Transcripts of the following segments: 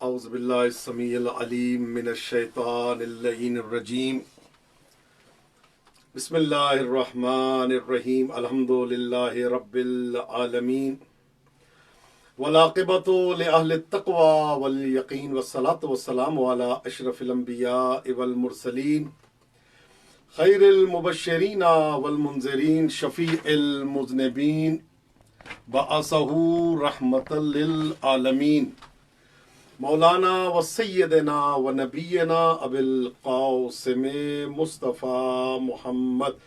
اعوذ باللہ السمیع العلیم من الشیطان اللعین الرجیم بسم اللہ الرحمن الرحیم الحمد للہ رب العالمین والعاقبۃ لأہل التقوی والیقین والصلاة والسلام علی اشرف الانبیاء والمرسلین خیر المبشرین والمنذرین شفیع المذنبین بعثہ رحمۃ للعالمین مولانا و سیدنا و نبینا ابی القاسم مصطفیٰ محمد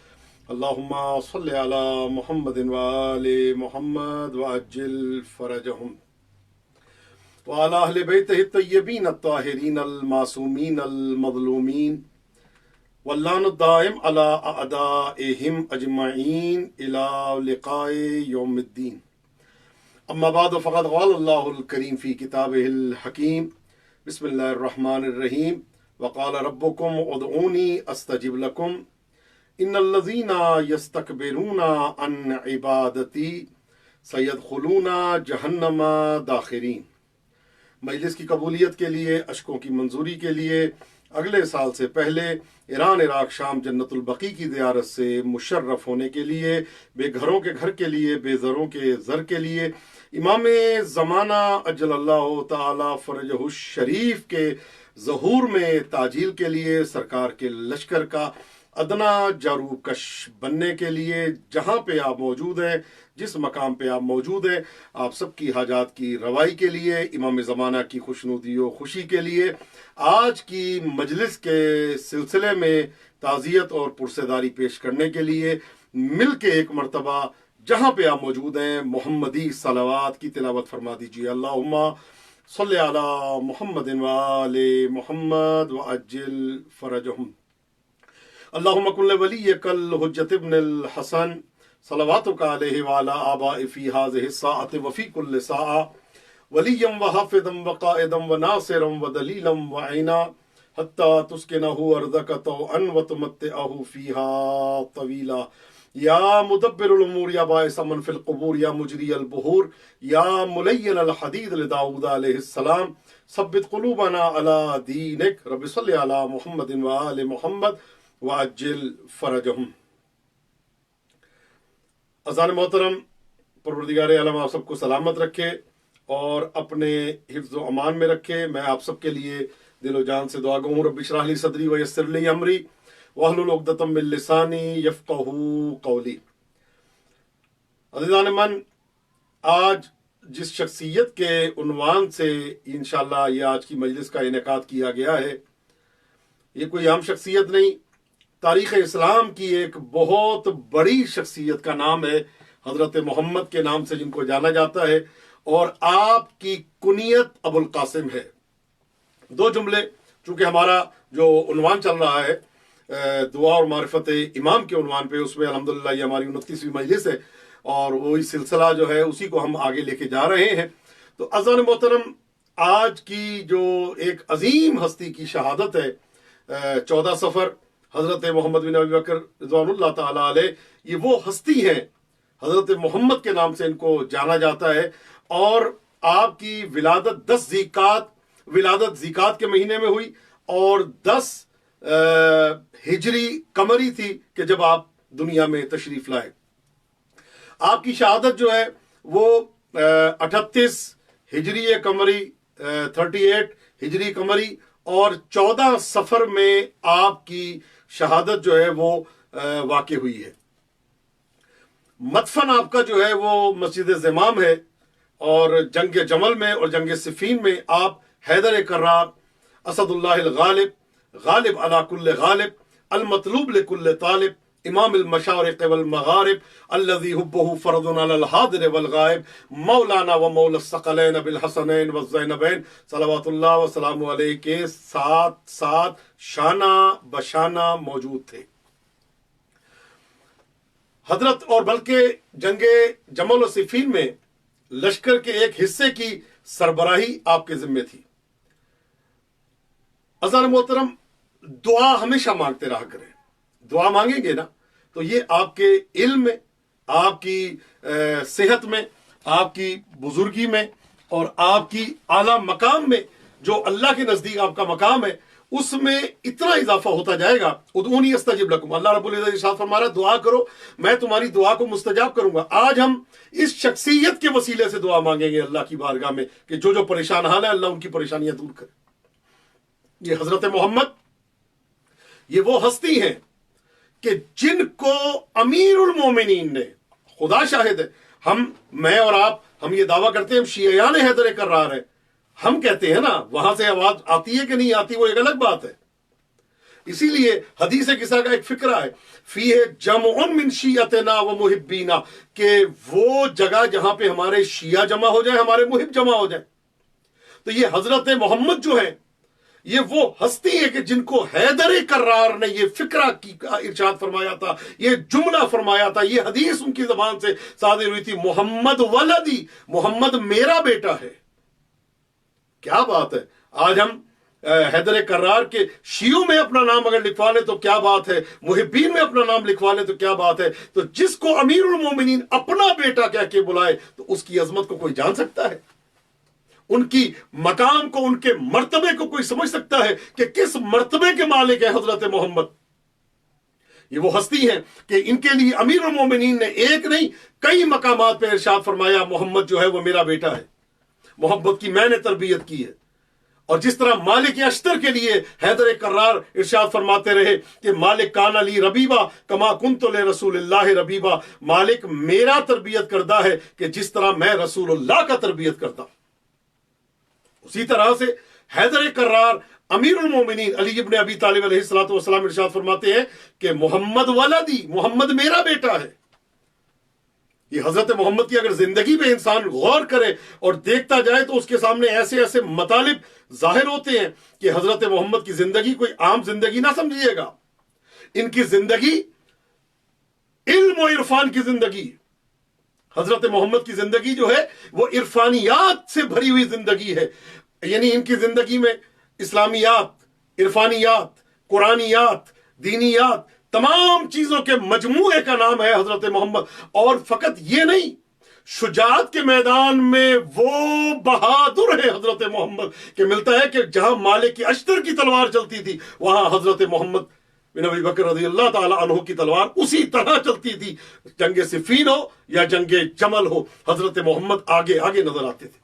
اللہم صلی علی محمد و آل محمد وعجل فرجہم وعلی اہل بیتہ الطیبین الطاہرین المعصومین المظلومین واللعن الدائم علی اعدائہم اجمعین الی لقاء یوم الدین اما بعد فقد قال اللہ الکریم فی کتابہ الحکیم بسم اللہ الرحمن الرحیم وقال ربکم ادعونی استجب لکم ان الذین یستکبرون عن عبادتی سیدخلون جہنم داخرین۔ مجلس کی قبولیت کے لیے، اشکوں کی منظوری کے لیے، اگلے سال سے پہلے ایران عراق شام جنت البقیع کی زیارت سے مشرف ہونے کے لیے، بے گھروں کے گھر کے لیے، بے زروں کے زر کے لیے، امام زمانہ اجل اللہ تعالی فرجہ الشریف کے ظہور میں تعجیل کے لیے، سرکار کے لشکر کا ادنا جاروکش بننے کے لیے، جہاں پہ آپ موجود ہیں، جس مقام پہ آپ موجود ہیں، آپ سب کی حاجات کی روائی کے لیے، امام زمانہ کی خوشنودی و خوشی کے لیے، آج کی مجلس کے سلسلے میں تعزیت اور پرسیداری پیش کرنے کے لیے مل کے ایک مرتبہ جہاں پہ آپ موجود ہیں محمدی صلوات کی تلاوت فرما دیجیے۔ اللہم صلی علی محمد و آل محمد وعجل فرجہم۔ اللہم کن ولیک الحجۃ ابن الحسن صلواتک علیہ وعلی آباء فی ہذہ الساعۃ وفی کل ساعۃ ولیا وحافظا وقائدا وناصرا ودلیلا وعینا حتی تسکنہ ارضک طوعا وتمتعہ فیہا طویلا۔ یا مدبر الامور یا باعث من فی القبور یا مجری البحور یا ملین الحدید لداؤد علیہ السلام ثبت قلوبنا علی دینک رب صلی علی محمد و آل محمد وعجل فرجہم۔ اذان محترم، پروردگار عالم آپ سب کو سلامت رکھے اور اپنے حفظ و امان میں رکھے۔ میں آپ سب کے لیے دل و جان سے دعا گو ہوں۔ رب اشرح لی صدری ویسر لی امری واحلل عقدۃ من لسانی یفقہوا قولی۔ عزیزان من، آج جس شخصیت کے عنوان سے انشاءاللہ یہ آج کی مجلس کا انعقاد کیا گیا ہے، یہ کوئی عام شخصیت نہیں، تاریخ اسلام کی ایک بہت بڑی شخصیت کا نام ہے، حضرت محمد کے نام سے جن کو جانا جاتا ہے، اور آپ کی کنیت ابو القاسم ہے۔ دو جملے، چونکہ ہمارا جو عنوان چل رہا ہے دعا اور معرفت امام کے عنوان پہ، اس میں الحمدللہ یہ ہماری 29ویں مجلس ہے اور وہی سلسلہ جو ہے اسی کو ہم آگے لے کے جا رہے ہیں۔ تو عزیزان محترم، آج کی جو ایک عظیم ہستی کی شہادت ہے، 14 صفر، حضرت محمد بن ابی بکر رضوان اللہ تعالیٰ علیہ، یہ وہ ہستی ہیں، حضرت محمد کے نام سے ان کو جانا جاتا ہے، اور آپ کی ولادت 10 ذیقات کے مہینے میں ہوئی، اور 10 ہجری قمری تھی کہ جب آپ دنیا میں تشریف لائے۔ آپ کی شہادت جو ہے وہ 38 ہجری قمری، 38 ہجری قمری اور 14 صفر میں آپ کی شہادت جو ہے وہ واقع ہوئی ہے۔ مدفن آپ کا جو ہے وہ مسجد زمام ہے، اور جنگ جمل میں اور جنگ صفین میں آپ حیدر کرار، اسد اللہ الغالب، غالب علی کل غالب، المطلوب لکل طالب، امام المشارق والمغارب الذي حبه فرض على الحاضر والغائب، مولانا و مولا الثقلین بالحسنین والزینبین صلوات اللہ وسلام علیہ کے ساتھ شانہ بشانہ موجود تھے۔ حضرت، اور بلکہ جنگ جمل و صفین میں لشکر کے ایک حصے کی سربراہی آپ کے ذمے تھی۔ عزیزان محترم، دعا ہمیشہ مانگتے رہا کریں۔ دعا مانگیں گے نا تو یہ آپ کے علم میں، آپ کی صحت میں، آپ کی بزرگی میں اور آپ کی اعلیٰ مقام میں جو اللہ کے نزدیک آپ کا مقام ہے اس میں اتنا اضافہ ہوتا جائے گا. ادعونی استجب لکم, اللہ رب العزت ارشاد فرما رہا ہے دعا کرو میں تمہاری دعا کو مستجاب کروں گا. آج ہم اس شخصیت کے وسیلے سے دعا مانگیں گے اللہ کی بارگاہ میں کہ جو پریشان حال ہے اللہ ان کی پریشانیاں دور کرے. یہ حضرت محمد یہ وہ ہستی ہیں کہ جن کو امیر المومنین نے, خدا شاہد ہے میں اور آپ ہم یہ دعویٰ کرتے ہیں ہم شیعیان حیدر کرار ہیں, ہم کہتے ہیں نا, وہاں سے آواز آتی ہے کہ نہیں آتی وہ ایک الگ بات ہے. اسی لیے حدیث قصہ کا ایک فقرہ ہے فیہ جمع من شیعتنا و محبینا, کہ وہ جگہ جہاں پہ ہمارے شیعہ جمع ہو جائیں ہمارے محب جمع ہو جائیں. تو یہ حضرت محمد جو ہیں یہ وہ ہستی ہے کہ جن کو حیدر کرار نے یہ فقرہ کی ارشاد فرمایا تھا, یہ جملہ فرمایا تھا, یہ حدیث ان کی زبان سے صادر ہوئی تھی, محمد ولدی, محمد میرا بیٹا ہے. کیا بات ہے. آج ہم حیدر کرار کے شیعوں میں اپنا نام اگر لکھوا لیں تو کیا بات ہے, محبین میں اپنا نام لکھوا لیں تو کیا بات ہے. تو جس کو امیر المومنین اپنا بیٹا کہہ کے بلائے تو اس کی عظمت کو کوئی جان سکتا ہے, ان کی مقام کو, ان کے مرتبے کو کوئی سمجھ سکتا ہے کہ کس مرتبے کے مالک ہے حضرت محمد. یہ وہ ہستی ہیں کہ ان کے لیے امیر المومنین نے ایک نہیں کئی مقامات پہ ارشاد فرمایا محمد جو ہے وہ میرا بیٹا ہے, محبت کی میں نے تربیت کی ہے. اور جس طرح مالک اشتر کے لیے حیدر کرار ارشاد فرماتے رہے کہ مالک کان علی ربیبا کما کنت لرسول اللہ ربیبا, مالک میرا تربیت کردہ ہے کہ جس طرح میں رسول اللہ کا تربیت کرتا ہوں. اسی طرح سے حیدر کرار امیر المومنین علی ابن ابی طالب علیہ الصلوۃ والسلام ارشاد فرماتے ہیں کہ محمد ولدی, محمد میرا بیٹا ہے. یہ حضرت محمد کی اگر زندگی میں انسان غور کرے اور دیکھتا جائے تو اس کے سامنے ایسے ایسے مطالب ظاہر ہوتے ہیں کہ حضرت محمد کی زندگی کوئی عام زندگی نہ سمجھیے گا. ان کی زندگی علم و عرفان کی زندگی, حضرت محمد کی زندگی جو ہے وہ عرفانیات سے بھری ہوئی زندگی ہے. یعنی ان کی زندگی میں اسلامیات, عرفانیات, قرآنیات, دینیات, تمام چیزوں کے مجموعے کا نام ہے حضرت محمد. اور فقط یہ نہیں, شجاعت کے میدان میں وہ بہادر ہے حضرت محمد کہ ملتا ہے کہ جہاں مالک اشتر کی تلوار چلتی تھی وہاں حضرت محمد بن ابی بکر رضی اللہ تعالی عنہ کی تلوار اسی طرح چلتی تھی. جنگ صفین ہو یا جنگ جمل ہو, حضرت محمد آگے آگے نظر آتے تھے.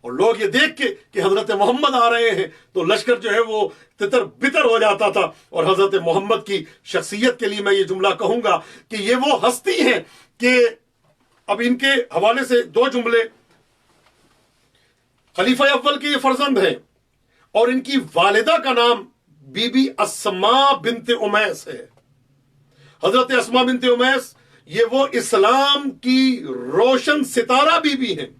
اور لوگ یہ دیکھ کے کہ حضرت محمد آ رہے ہیں تو لشکر جو ہے وہ تتر بتر ہو جاتا تھا. اور حضرت محمد کی شخصیت کے لیے میں یہ جملہ کہوں گا کہ یہ وہ ہستی ہیں کہ اب ان کے حوالے سے دو جملے. خلیفہ اول کے یہ فرزند ہیں اور ان کی والدہ کا نام بی بی اسماء بنت امیس ہے. حضرت اسماء بنت امیس یہ وہ اسلام کی روشن ستارہ بی بی ہیں.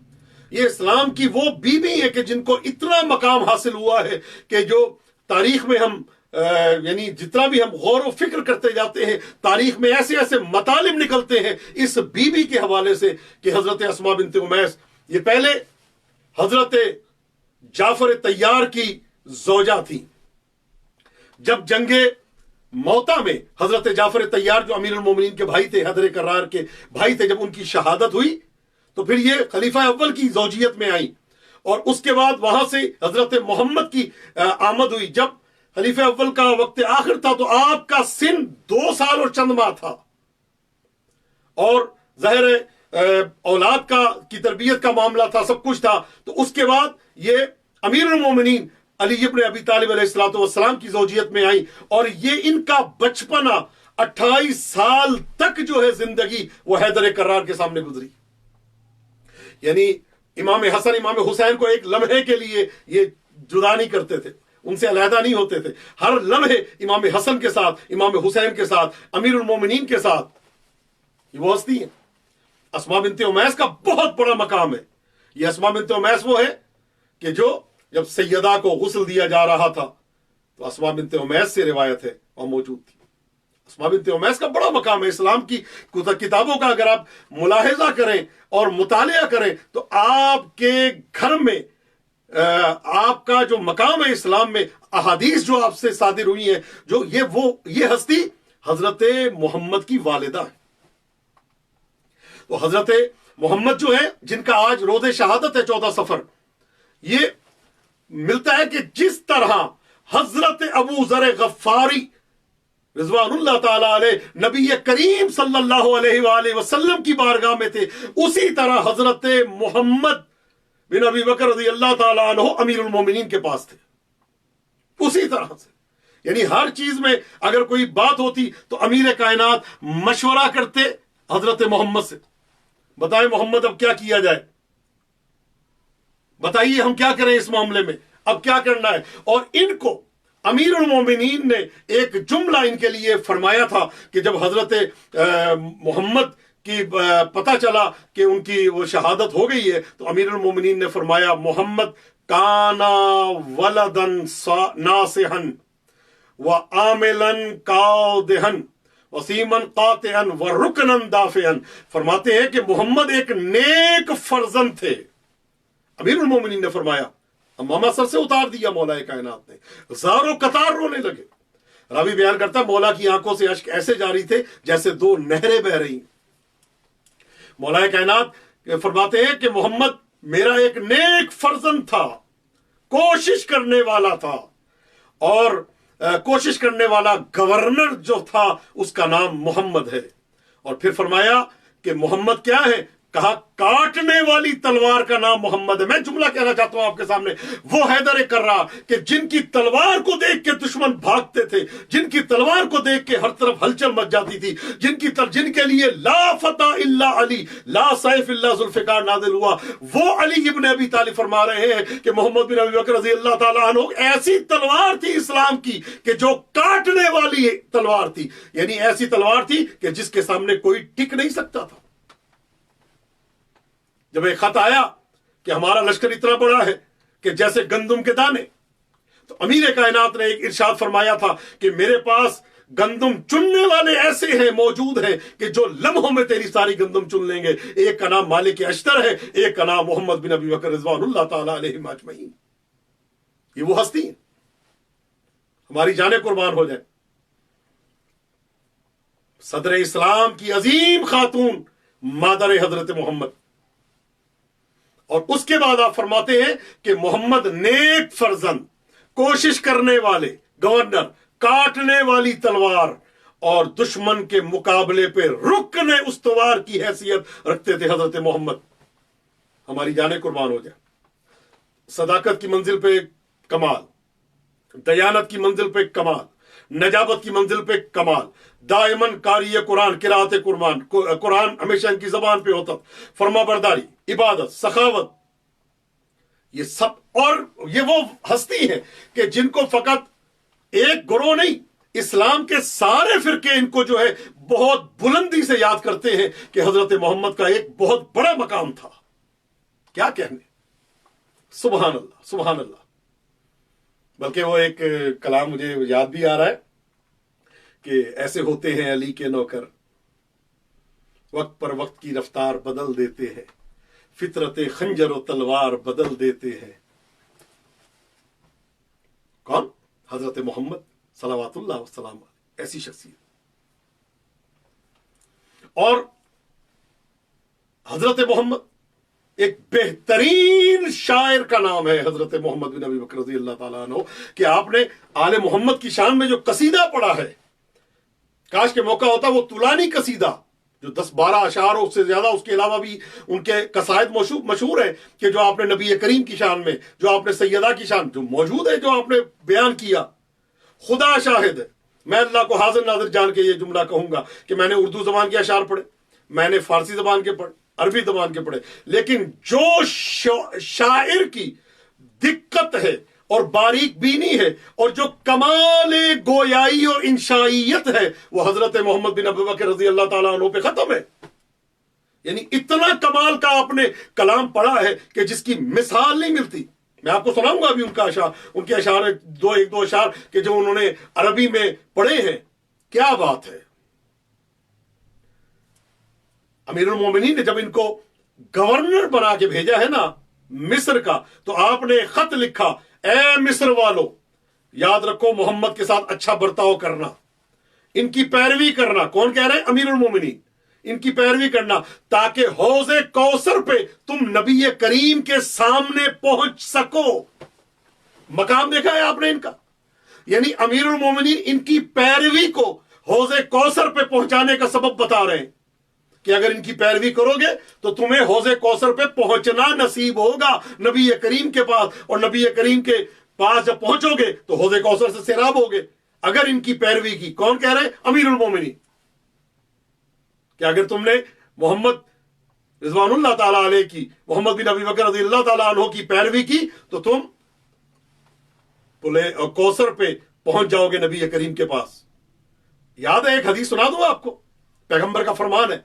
یہ اسلام کی وہ بی بی ہے کہ جن کو اتنا مقام حاصل ہوا ہے کہ جو تاریخ میں ہم یعنی جتنا بھی ہم غور و فکر کرتے جاتے ہیں تاریخ میں ایسے ایسے مطالب نکلتے ہیں اس بی بی کے حوالے سے کہ حضرت اسماء بنت امیس یہ پہلے حضرت جعفر طیار کی زوجہ تھی. جب جنگ موتا میں حضرت جعفر طیار جو امیر المومنین کے بھائی تھے, حیدر کرار کے بھائی تھے, جب ان کی شہادت ہوئی تو پھر یہ خلیفہ اول کی زوجیت میں آئی اور اس کے بعد وہاں سے حضرت محمد کی آمد ہوئی. جب خلیفہ اول کا وقت آخر تھا تو آپ کا سن 2 سال اور چند ماہ تھا اور ظاہر اولاد کی تربیت کا معاملہ تھا, سب کچھ تھا. تو اس کے بعد یہ امیر المومنین علی ابن ابی طالب علیہ الصلوۃ والسلام کی زوجیت میں آئی اور یہ ان کا بچپنا 28 سال تک جو ہے زندگی وہ حیدر کرار کے سامنے گزری. یعنی امام حسن امام حسین کو ایک لمحے کے لیے یہ جدا نہیں کرتے تھے, ان سے علیحدہ نہیں ہوتے تھے. ہر لمحے امام حسن کے ساتھ, امام حسین کے ساتھ, امیر المومنین کے ساتھ. یہ وہ ہستی ہیں. اسماء بنت امیس کا بہت بڑا مقام ہے. یہ اسماء بنت امیس وہ ہے کہ جو جب سیدہ کو غسل دیا جا رہا تھا تو اسماء بنت امیس سے روایت ہے اور موجود تھی. اسماء بنت امیس کا بڑا مقام ہے. اسلام کی کتابوں کا اگر آپ ملاحظہ کریں اور مطالعہ کریں تو آپ کے گھر میں آپ کا جو مقام ہے اسلام میں, احادیث جو آپ سے صادر ہوئی ہیں, جو یہ ہستی حضرت محمد کی والدہ ہے. تو حضرت محمد جو ہے جن کا آج روز شہادت ہے 14 صفر, یہ ملتا ہے کہ جس طرح حضرت ابو ذر غفاری رضوان اللہ تعالیٰ علیہ نبی کریم صلی اللہ علیہ وآلہ وسلم کی بارگاہ میں تھے، اسی طرح حضرت محمد بن ابی بکر رضی اللہ تعالیٰ عنہ امیر المومنین کے پاس تھے، اسی طرح سے۔ یعنی ہر چیز میں اگر کوئی بات ہوتی تو امیر کائنات مشورہ کرتے حضرت محمد سے، بتائیں محمد اب کیا کیا جائے، بتائیے ہم کیا کریں اس معاملے میں، اب کیا کرنا ہے۔ اور ان کو امیر المومنین نے ایک جملہ ان کے لیے فرمایا تھا کہ جب حضرت محمد کی پتہ چلا کہ ان کی وہ شہادت ہو گئی ہے تو امیر المومنین نے فرمایا محمد کانا ولدن ناصحن وعاملن قادحن وسیمن قاطعن ورکنن دافعن، فرماتے ہیں کہ محمد ایک نیک فرزند تھے۔ امیر المومنین نے فرمایا، امامہ سر سے اتار دیا مولا کائنات نے، زاروں قطار رونے لگے۔ راوی بیان کرتا مولا کی آنکھوں سے اشک ایسے جاری تھے جیسے دو نہریں بہ رہی۔ مولا کائنات فرماتے ہیں کہ محمد میرا ایک نیک فرزند تھا، کوشش کرنے والا تھا، اور کوشش کرنے والا گورنر جو تھا اس کا نام محمد ہے۔ اور پھر فرمایا کہ محمد کیا ہے، کہا کاٹنے والی تلوار کا نام محمد ہے۔ میں جملہ کہنا چاہتا ہوں آپ کے سامنے، وہ حیدر کررا کہ جن کی تلوار کو دیکھ کے دشمن بھاگتے تھے، جن کی تلوار کو دیکھ کے ہر طرف ہلچل مچ جاتی تھی، جن کے لیے لا فتح الا علی لا سیف الا ذوالفقار نازل ہوا، وہ علی ابن ابی طالب فرما رہے ہیں کہ محمد بن ابی بکر رضی اللہ تعالیٰ عنہ ایسی تلوار تھی اسلام کی کہ جو کاٹنے والی تلوار تھی، یعنی ایسی تلوار تھی کہ جس کے سامنے کوئی ٹک نہیں سکتا تھا۔ جب ایک خط آیا کہ ہمارا لشکر اتنا بڑا ہے کہ جیسے گندم کے دانے، تو امیر کائنات نے ایک ارشاد فرمایا تھا کہ میرے پاس گندم چننے والے ایسے ہیں موجود ہیں کہ جو لمحوں میں تیری ساری گندم چن لیں گے۔ ایک کا نام مالک اشتر ہے، ایک کا نام محمد بن ابی بکر رضوان اللہ تعالیٰ علیہم اجمعین۔ یہ وہ ہستی ہیں، ہماری جانیں قربان ہو جائیں۔ صدر اسلام کی عظیم خاتون مادر حضرت محمد، اور اس کے بعد آپ فرماتے ہیں کہ محمد نیک فرزند، کوشش کرنے والے گورنر، کاٹنے والی تلوار، اور دشمن کے مقابلے پہ رکن استوار کی حیثیت رکھتے تھے حضرت محمد۔ ہماری جانیں قربان ہو جائے۔ صداقت کی منزل پہ کمال، دیانت کی منزل پہ کمال، نجابت کی منزل پہ کمال، دائمن قاری قرآن، قرات قرآن ہمیشہ ان کی زبان پہ ہوتا، فرما برداری، عبادت، سخاوت، یہ سب۔ اور یہ وہ ہستی ہے کہ جن کو فقط ایک گروہ نہیں، اسلام کے سارے فرقے ان کو جو ہے بہت بلندی سے یاد کرتے ہیں کہ حضرت محمد کا ایک بہت بڑا مقام تھا۔ کیا کہنے، سبحان اللہ سبحان اللہ۔ بلکہ وہ ایک کلام مجھے یاد بھی آ رہا ہے کہ ایسے ہوتے ہیں علی کے نوکر، وقت پر وقت کی رفتار بدل دیتے ہیں، فطرت خنجر و تلوار بدل دیتے ہیں۔ کون؟ حضرت محمد صلوات اللہ وسلام علیہ، ایسی شخصیت۔ اور حضرت محمد ایک بہترین شاعر کا نام ہے حضرت محمد بن ابی بکر رضی اللہ تعالیٰ عنہ، کہ آپ نے آل محمد کی شان میں جو قصیدہ پڑھا ہے، کاش کے موقع ہوتا وہ طولانی قصیدہ جو 10-12 اشعار اس سے زیادہ، اس کے علاوہ بھی ان کے قصائد مشہور ہیں کہ جو آپ نے نبی کریم کی شان میں، جو آپ نے سیدہ کی شان جو موجود ہے، جو آپ نے بیان کیا۔ خدا شاہد ہے، میں اللہ کو حاضر ناظر جان کے یہ جملہ کہوں گا کہ میں نے اردو زبان کے اشعار پڑھے، میں نے فارسی زبان کے پڑھے، عربی زبان کے پڑھے، لیکن جو شاعر کی دقت ہے اور باریک بینی ہے اور جو کمال گویائی اور انشائیت ہے، وہ حضرت محمد بن ابی بکر رضی اللہ تعالیٰ عنہ پہ ختم ہے۔ یعنی اتنا کمال کا آپ نے کلام پڑھا ہے کہ جس کی مثال نہیں ملتی۔ میں آپ کو سناؤں گا ابھی ان کا اشعار، ان کے اشعار ایک دو اشعار کہ جو انہوں نے عربی میں پڑھے ہیں۔ کیا بات ہے! امیر المومنین نے جب ان کو گورنر بنا کے بھیجا ہے نا مصر کا، تو آپ نے خط لکھا، اے مصر والو، یاد رکھو محمد کے ساتھ اچھا برتاؤ کرنا، ان کی پیروی کرنا۔ کون کہہ رہے ہیں؟ امیر المومنین۔ ان کی پیروی کرنا تاکہ حوض کوثر پہ تم نبی کریم کے سامنے پہنچ سکو۔ مقام دیکھا ہے آپ نے ان کا؟ یعنی امیر المومنین ان کی پیروی کو حوض کوثر پہ پہنچانے کا سبب بتا رہے ہیں کہ اگر ان کی پیروی کرو گے تو تمہیں حوض کوثر پہ پہنچنا نصیب ہوگا نبی کریم کے پاس، اور نبی کریم کے پاس جب پہنچو گے تو حوض کوثر سے سیراب ہوگے اگر ان کی پیروی کی۔ کون کہہ رہے ہیں؟ امیر المومنین، کہ اگر تم نے محمد رضوان اللہ تعالیٰ علیہ کی، محمد بن ابی بکر رضی اللہ تعالیٰ عنہ کی پیروی کی تو تم کوثر پہ پہنچ جاؤ گے نبی کریم کے پاس۔ یاد ہے ایک حدیث سنا دوں آپ کو، پیغمبر کا فرمان ہے،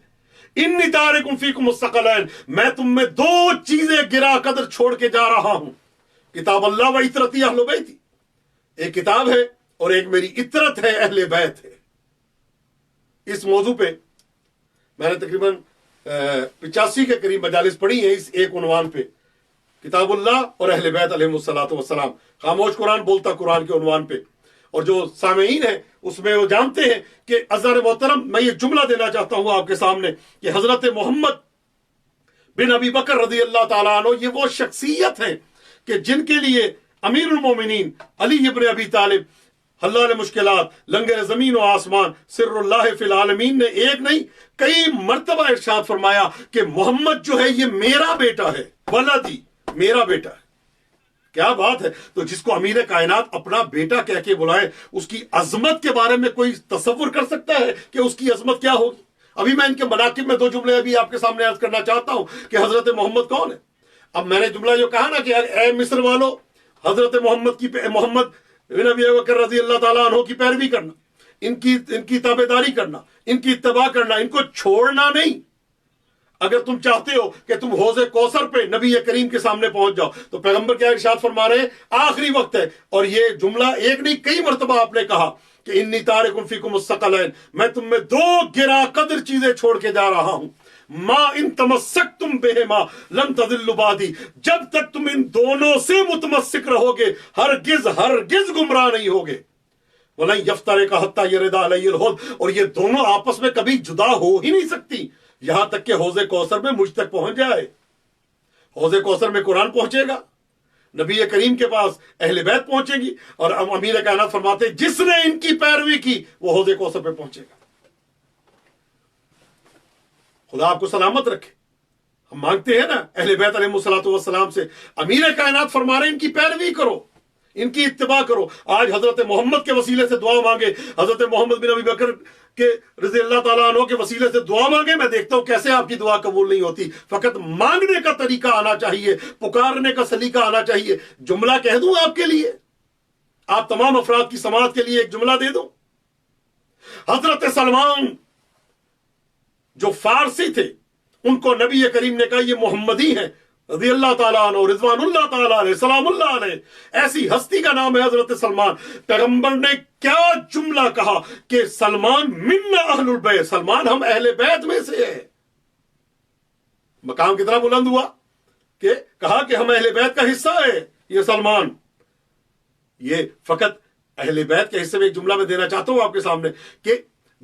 انی تارکم فیکم الثقلین، میں تم میں دو چیزیں گرا قدر چھوڑ کے جا رہا ہوں، کتاب اللہ و عطرتی اہل بیتی، ایک کتاب ہے اور ایک میری عطرت ہے، اہل بیت ہے۔ اس موضوع پہ میں نے تقریباً 85 کے قریب مجالس پڑھی ہیں اس ایک عنوان پہ، کتاب اللہ اور اہل بیت علیہم الصلوۃ والسلام، خاموش قرآن بولتا قرآن کے عنوان پہ۔ اور جو سامعین ہیں اس میں وہ جانتے ہیں کہ عزیز محترم میں یہ جملہ دینا چاہتا ہوں آپ کے سامنے کہ حضرت محمد بن ابی بکر رضی اللہ تعالیٰ عنہ یہ وہ شخصیت ہیں کہ جن کے لیے امیر المومنین علی ابن ابی طالب حلال مشکلات، لنگر زمین و آسمان، سر اللہ فی العالمین نے ایک نہیں کئی مرتبہ ارشاد فرمایا کہ محمد جو ہے یہ میرا بیٹا ہے، ولدی، میرا بیٹا ہے۔ کیا بات ہے! تو جس کو امیر کائنات اپنا بیٹا کہہ کے بلائے، اس کی عظمت کے بارے میں کوئی تصور کر سکتا ہے کہ اس کی عظمت کیا ہوگی؟ ابھی میں ان کے مناقب میں 2 جملے ابھی آپ کے سامنے عرض کرنا چاہتا ہوں کہ حضرت محمد کون ہے۔ اب میں نے جملہ جو کہا نا کہ اے مصر والو، حضرت محمد بن ابی بکر رضی اللہ تعالیٰ عنہ کی پیروی کرنا، ان کی تابعداری کرنا، ان کی اتباع کرنا، ان کو چھوڑنا نہیں۔ اگر تم چاہتے ہو کہ تم حوض کوثر پہ نبی کریم کے سامنے پہنچ جاؤ تو پیغمبر کیا ارشاد فرما رہے ہیں؟ آخری وقت ہے، اور یہ جملہ ایک نہیں کئی مرتبہ آپ نے کہا کہ انی تارکم فیکم الثقلین، میں تم میں 2 گرا قدر چیزیں چھوڑ کے جا رہا ہوں، ما ان تمسکتم بہما لن تضلوا بعدی، جب تک تم ان دونوں سے متمسک رہو گے ہرگز گمراہ نہیں ہوگے، وَلَن يَفْتَرِقَ حَتَّى يَرِدَ عَلَيَّ الْحَوْض، اور یہ دونوں آپس میں کبھی جدا ہو ہی نہیں سکتی یہاں تک کہ حوض کوثر میں مجھ تک پہنچ جائے۔ حوض کوثر میں قرآن پہنچے گا، نبی کریم کے پاس اہل بیت پہنچے گی، اور امیر کائنات فرماتے ہیں جس نے ان کی پیروی کی وہ حوض کوثر پہ پہنچے گا۔ خدا آپ کو سلامت رکھے۔ ہم مانگتے ہیں نا اہل بیت علیہ الصلوۃ والسلام سے، امیر کائنات فرما رہے ہیں ان کی پیروی کرو، ان کی اتباع کرو۔ آج حضرت محمد کے وسیلے سے دعا مانگے، حضرت محمد بن ابی بکر کے رضی اللہ تعالیٰ عنہ کے وسیلے سے دعا مانگے، میں دیکھتا ہوں کیسے آپ کی دعا قبول نہیں ہوتی۔ فقط مانگنے کا طریقہ آنا چاہیے، پکارنے کا سلیقہ آنا چاہیے۔ جملہ کہہ دوں آپ کے لیے، آپ تمام افراد کی سماعت کے لیے ایک جملہ دے دوں۔ حضرت سلمان جو فارسی تھے، ان کو نبی کریم نے کہا یہ محمدی ہیں رضی اللہ تعالیٰ عنہ، رضوان اللہ تعالیٰ علیہ، سلام اللہ علیہ، ایسی ہستی کا نام ہے حضرت سلمان۔ پیغمبر نے کیا جملہ کہا کہ سلمان منا اہل البیت، سلمان ہم اہل بیت میں سے ہیں۔ مقام کتنا بلند ہوا کہ کہا کہ ہم اہل بیت کا حصہ ہے یہ سلمان۔ یہ فقط اہل بیت کے حصے میں ایک جملہ میں دینا چاہتا ہوں آپ کے سامنے کہ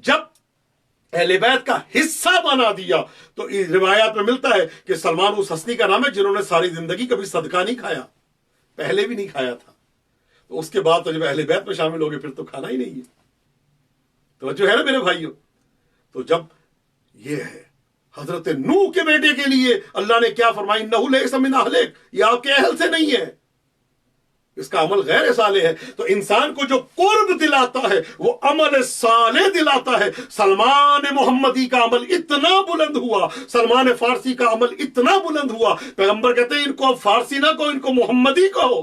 جب اہل بیت کا حصہ بنا دیا تو روایات میں ملتا ہے کہ سلمان اس ہستی کا نام ہے جنہوں نے ساری زندگی کبھی صدقہ نہیں کھایا، پہلے بھی نہیں کھایا تھا، تو اس کے بعد تو جب اہل بیت میں شامل ہو گئے پھر تو کھانا ہی نہیں ہے۔ توجہ ہے نا میرے بھائیوں؟ تو جب یہ ہے حضرت نوح کے بیٹے کے لیے اللہ نے کیا فرمایا، انہ لیس من اہلک، یہ آپ کے اہل سے نہیں ہے، اس کا عمل غیر صالح ہے۔ تو انسان کو جو قرب دلاتا ہے وہ عمل صالح دلاتا ہے۔ سلمان محمدی کا عمل اتنا بلند ہوا، سلمان فارسی کا عمل اتنا بلند ہوا، پیغمبر کہتے ہیں ان کو فارسی نہ کہو، ان کو محمدی کہو۔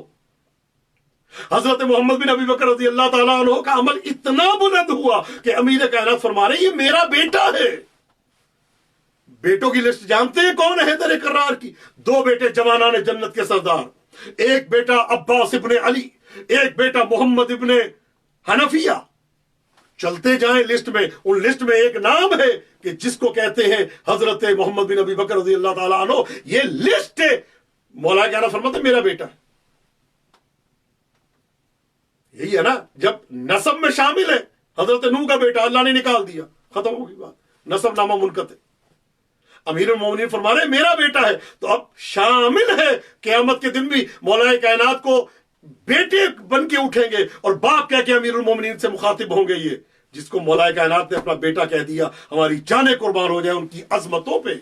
حضرت محمد بن ابی بکر رضی اللہ تعالیٰ عنہ کا عمل اتنا بلند ہوا کہ امیر کائنات فرما رہے ہیں یہ میرا بیٹا ہے۔ بیٹوں کی لسٹ جانتے ہیں کون ہے حیدر کرار کی؟ 2 بیٹے جوانان جنت کے سردار، ایک بیٹا عباس ابن علی، ایک بیٹا محمد ابن حنفیہ۔ چلتے جائیں لسٹ میں، ان لسٹ میں ایک نام ہے کہ جس کو کہتے ہیں حضرت محمد بن ابی بکر رضی اللہ تعالیٰ عنہ۔ یہ لسٹ ہے، مولا کہنا فرماتا ہے میرا بیٹا ہے۔ یہی ہے نا، جب نسب میں شامل ہے حضرت نوح کا بیٹا، اللہ نے نکال دیا، ختم ہو گئی بات، نسب نامہ منقطع۔ امیر المومنین فرما رہے میرا بیٹا ہے، تو اب شامل ہے قیامت کے دن بھی مولا کائنات کو بیٹے بن کے اٹھیں گے اور باپ کہہ کے امیر المومنین سے مخاطب ہوں گے، یہ جس کو مولا کائنات نے اپنا بیٹا کہہ دیا، ہماری جانیں قربان ہو جائے ان کی عظمتوں پہ،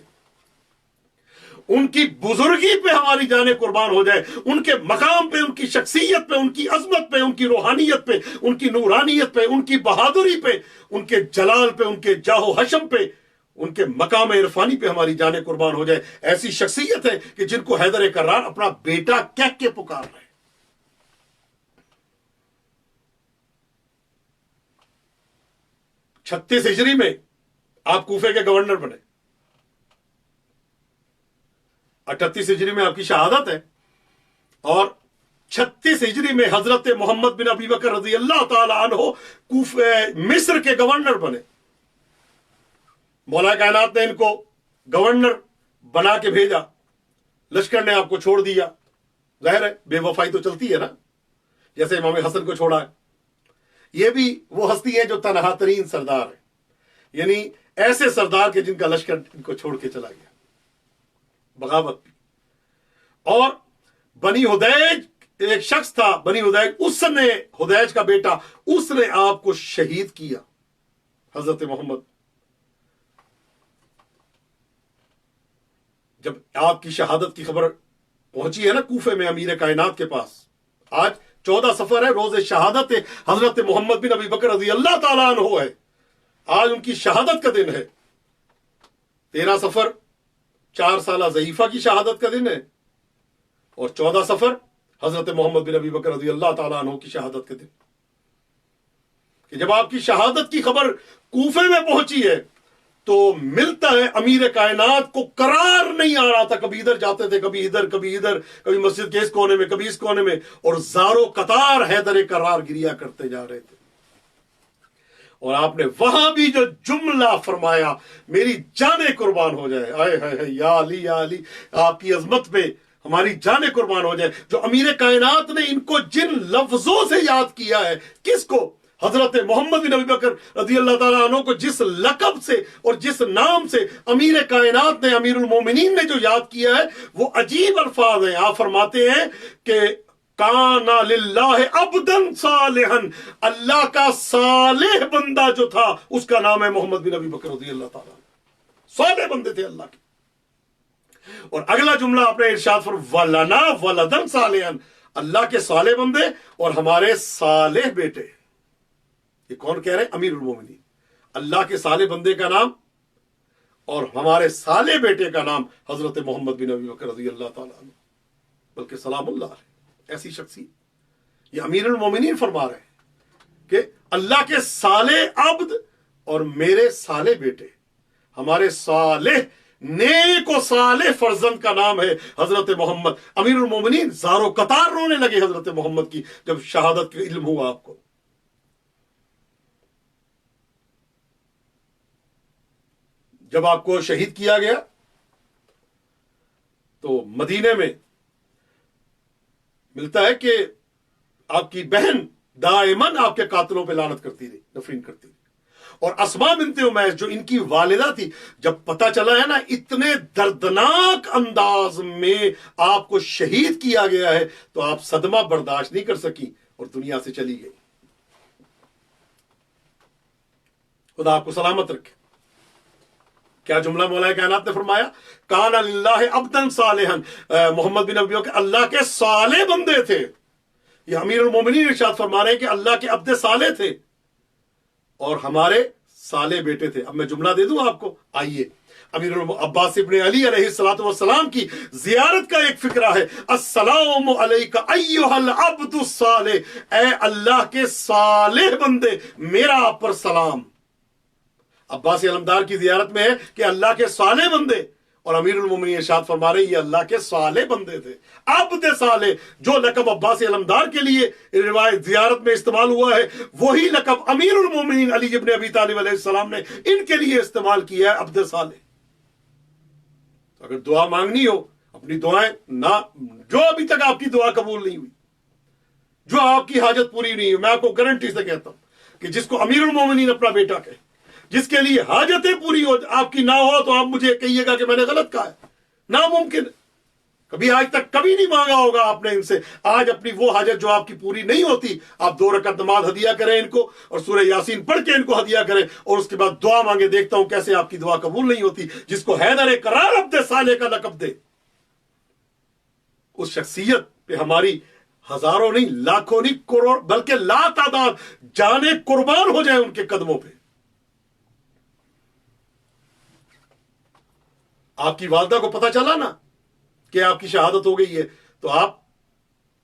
ان کی بزرگی پہ ہماری جانیں قربان ہو جائے، ان کے مقام پہ، ان کی شخصیت پہ، ان کی عظمت پہ، ان کی روحانیت پہ، ان کی نورانیت پہ، ان کی بہادری پہ، ان کے جلال پہ، ان کے جاہ و حشم پہ، ان کے مقام عرفانی پہ ہماری جانیں قربان ہو جائے۔ ایسی شخصیت ہے کہ جن کو حیدر کرار اپنا بیٹا کہہ کے پکار رہے ہیں۔ 36 ہجری میں آپ کوفے کے گورنر بنے، 38 ہجری میں آپ کی شہادت ہے، اور 36 ہجری میں حضرت محمد بن ابی بکر رضی اللہ تعالی عنہ مصر کے گورنر بنے۔ مولا کائنات نے ان کو گورنر بنا کے بھیجا، لشکر نے آپ کو چھوڑ دیا، ظاہر ہے بے وفائی تو چلتی ہے نا، جیسے امام حسن کو چھوڑا ہے۔ یہ بھی وہ ہستی ہے جو تنہا ترین سردار ہے، یعنی ایسے سردار کے جن کا لشکر ان کو چھوڑ کے چلا گیا، بغاوت بھی۔ اور بنی ہدیج ایک شخص تھا، بنی ہدیج، اس نے ہدیج کا بیٹا، اس نے آپ کو شہید کیا، حضرت محمد۔ جب آپ کی شہادت کی خبر پہنچی ہے نا کوفے میں امیر کائنات کے پاس، آج 14 صفر ہے، روز شہادت حضرت محمد بن ابی بکر رضی اللہ تعالیٰ عنہ ہے، آج ان کی شہادت کا دن ہے۔ 13 صفر 4 سالہ ضعیفہ کی شہادت کا دن ہے، اور 14 صفر حضرت محمد بن ابی بکر رضی اللہ تعالیٰ عنہ کی شہادت کا دن، کہ جب آپ کی شہادت کی خبر کوفے میں پہنچی ہے تو ملتا ہے امیر کائنات کو قرار نہیں آ رہا تھا، کبھی ادھر جاتے تھے، کبھی ادھر، کبھی ادھر، کبھی مسجد کے اس کونے میں، کبھی اس کونے میں، اور زارو قطار حیدر کرار گریا کرتے جا رہے تھے۔ اور آپ نے وہاں بھی جو جملہ فرمایا، میری جانیں قربان ہو جائے، آئے ہائے یا علی یا علی، آپ کی عظمت پہ ہماری جانیں قربان ہو جائے۔ جو امیر کائنات نے ان کو جن لفظوں سے یاد کیا ہے، کس کو؟ حضرت محمد بن ابی بکر رضی اللہ تعالیٰ عنہ کو جس لقب سے اور جس نام سے امیر کائنات نے، امیر المومنین نے جو یاد کیا ہے، وہ عجیب الفاظ ہیں۔ آپ فرماتے ہیں کہ کانا للہ عبدن صالحا، اللہ کا صالح بندہ جو تھا اس کا نام ہے محمد بن ابی بکر رضی اللہ تعالیٰ عنہ، صالح بندے تھے اللہ کے۔ اور اگلا جملہ آپ نے ارشاد وَلَنَا وَلَدًا صَالِحًا، اللہ کے صالح بندے اور ہمارے صالح بیٹے۔ یہ کون کہہ رہے ہیں؟ امیر المومنین۔ اللہ کے صالح بندے کا نام اور ہمارے صالح بیٹے کا نام حضرت محمد بن ابی بکر رضی اللہ تعالیٰ عنہ، بلکہ سلام اللہ علیہ۔ ایسی شخصیت یہ امیر المومنین فرما رہے ہیں کہ اللہ کے صالح عبد اور میرے صالح بیٹے، ہمارے صالح نیک و صالح فرزند کا نام ہے حضرت محمد۔ امیر المومنین زارو قطار رونے لگے حضرت محمد کی جب شہادت کا علم ہوا آپ کو۔ جب آپ کو شہید کیا گیا تو مدینے میں ملتا ہے کہ آپ کی بہن دائماً آپ کے قاتلوں پہ لعنت کرتی رہی، نفرین کرتی رہی، اور اسماء بنت امیس جو ان کی والدہ تھی، جب پتہ چلا ہے نا اتنے دردناک انداز میں آپ کو شہید کیا گیا ہے، تو آپ صدمہ برداشت نہیں کر سکی اور دنیا سے چلی گئی۔ خدا آپ کو سلامت رکھے۔ کیا جملہ مولا کائنات نے فرمایا؟ کان للہ عبدن صالحا، محمد بن ابی بکر اللہ کے صالح بندے تھے۔ یہ امیر المومنین ارشاد فرما رہے ہیں کہ اللہ کے عبد صالح تھے اور ہمارے صالح بیٹے تھے۔ اب میں جملہ دے دوں آپ کو، آئیے۔ امیر عباس ابن علی علیہ السلام کی زیارت کا ایک فقرہ ہے، السلام علیک ایھا العبد الصالح، اے اللہ کے صالح بندے میرا آپ پر سلام۔ عباس علمدار کی زیارت میں ہے کہ اللہ کے صالح بندے، اور امیر المومنین ارشاد فرما رہے ہیں یہ اللہ کے صالح بندے تھے، عبد صالح۔ جو لقب عباس علمدار کے لیے روایت زیارت میں استعمال ہوا ہے، وہی لقب امیر المومنین علی ابن ابی طالب علیہ السلام نے ان کے لیے استعمال کیا ہے، عبد صالح۔ اگر دعا مانگنی ہو، اپنی دعائیں نہ، جو ابھی تک آپ کی دعا قبول نہیں ہوئی، جو آپ کی حاجت پوری نہیں ہوئی، میں آپ کو گارنٹی سے کہتا ہوں کہ جس کو امیر المومنین اپنا بیٹا کہے، جس کے لیے حاجتیں پوری ہو آپ کی نہ ہو، تو آپ مجھے کہیے گا کہ میں نے غلط کہا ہے، ناممکن ہے۔ کبھی آج تک کبھی نہیں مانگا ہوگا آپ نے ان سے. آج اپنی وہ حاجت جو آپ کی پوری نہیں ہوتی، آپ 2 رکعت نماز ہدیہ کریں ان کو، اور سورہ یاسین پڑھ کے ان کو ہدیہ کریں، اور اس کے بعد دعا مانگے. دیکھتا ہوں کیسے آپ کی دعا قبول نہیں ہوتی. جس کو حیدر کرار عبد صالح کا لقب دے، اس شخصیت پہ ہماری ہزاروں نہیں، لاکھوں نہیں، کروڑ بلکہ لا تعداد جانیں قربان ہو جائیں ان کے قدموں پہ. آپ کی والدہ کو پتا چلا نا کہ آپ کی شہادت ہو گئی ہے، تو آپ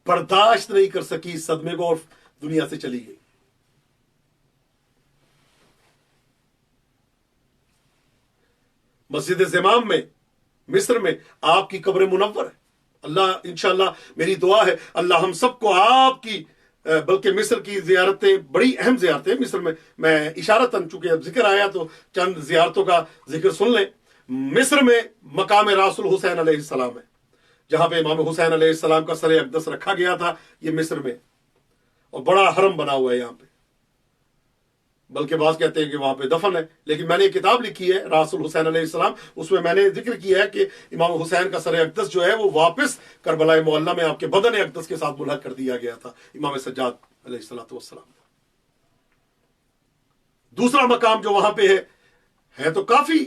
برداشت نہیں کر سکی اس صدمے کو اور دنیا سے چلی گئی. مسجد زمام میں مصر میں آپ کی قبر منور ہے. اللہ انشاءاللہ میری دعا ہے اللہ ہم سب کو آپ کی بلکہ مصر کی زیارتیں بڑی اہم زیارتیں مصر میں اشارتاً چونکہ اب ذکر آیا تو چند زیارتوں کا ذکر سن لیں. مصر میں مقام راس الحسین علیہ السلام ہے، جہاں پہ امام حسین علیہ السلام کا سر اقدس رکھا گیا تھا. یہ مصر میں، اور بڑا حرم بنا ہوا ہے یہاں پہ، بلکہ بعض کہتے ہیں کہ وہاں پہ دفن ہے. لیکن میں نے ایک کتاب لکھی ہے راس الحسین علیہ السلام، اس میں نے ذکر کیا ہے کہ امام حسین کا سر اقدس جو ہے وہ واپس کربلا معلیٰ میں آپ کے بدن اقدس کے ساتھ ملحق کر دیا گیا تھا امام سجاد علیہ السلام. دوسرا مقام جو وہاں پہ ہے تو کافی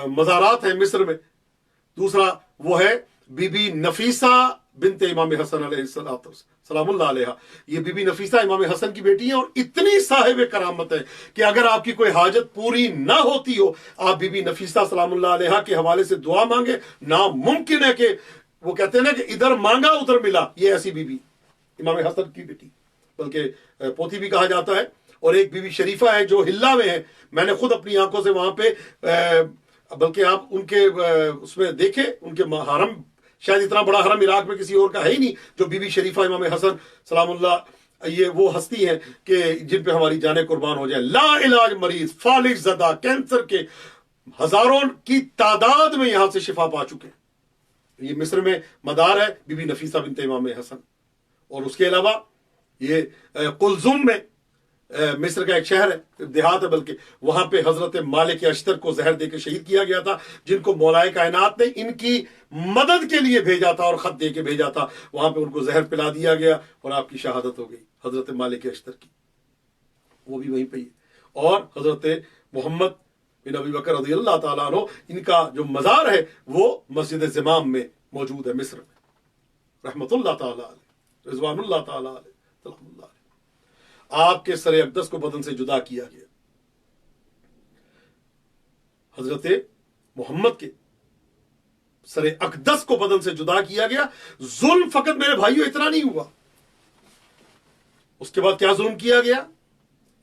مزارات ہیں مصر میں. دوسرا وہ ہے بی بی نفیسہ بنت امام حسن علیہ سلام اللہ علیہ. یہ بی بی نفیسہ امام حسن کی بیٹی ہیں، اور اتنی صاحب کرامت ہے کہ اگر آپ کی کوئی حاجت پوری نہ ہوتی ہو، آپ بی بی نفیسہ سلام اللہ علیہ کے حوالے سے دعا مانگے. ناممکن ہے کہ وہ کہتے ہیں نا کہ ادھر مانگا ادھر ملا. یہ ایسی بی بی امام حسن کی بیٹی، بلکہ پوتی بھی کہا جاتا ہے. اور ایک بی بی شریفہ ہے جو ہلا میں ہے. میں نے خود اپنی آنکھوں سے وہاں پہ بلکہ آپ ان کے اس میں دیکھیں، ان کے حرم شاید اتنا بڑا حرم عراق میں کسی اور کا ہے ہی نہیں جو بی بی شریفہ امام حسن سلام اللہ. یہ وہ ہستی ہیں کہ جن پہ ہماری جانیں قربان ہو جائیں. لا علاج مریض، فالج زدہ، کینسر کے ہزاروں کی تعداد میں یہاں سے شفا پا چکے ہیں. یہ مصر میں مدار ہے بی بی نفیسہ بنت امام حسن. اور اس کے علاوہ یہ قلزم میں مصر کا ایک شہر ہے، دیہات ہے بلکہ، وہاں پہ حضرت مالک اشتر کو زہر دے کے شہید کیا گیا تھا، جن کو مولا کائنات نے ان کی مدد کے لیے بھیجا تھا اور خط دے کے بھیجا تھا. وہاں پہ ان کو زہر پلا دیا گیا اور آپ کی شہادت ہو گئی حضرت مالک اشتر کی. وہ بھی وہیں پہ ہی. اور حضرت محمد بن ابی بکر رضی اللہ تعالیٰ عنہ، ان کا جو مزار ہے وہ مسجد زمام میں موجود ہے مصر میں، رحمت اللہ تعالیٰ علیہ، رضوان اللہ تعالیٰ علیہ، سلام اللہ علیہ. آپ کے سر اقدس کو بدن سے جدا کیا گیا. حضرت محمد کے سر اقدس کو بدن سے جدا کیا گیا. ظلم فقط میرے بھائیوں اتنا نہیں ہوا، اس کے بعد کیا ظلم کیا گیا.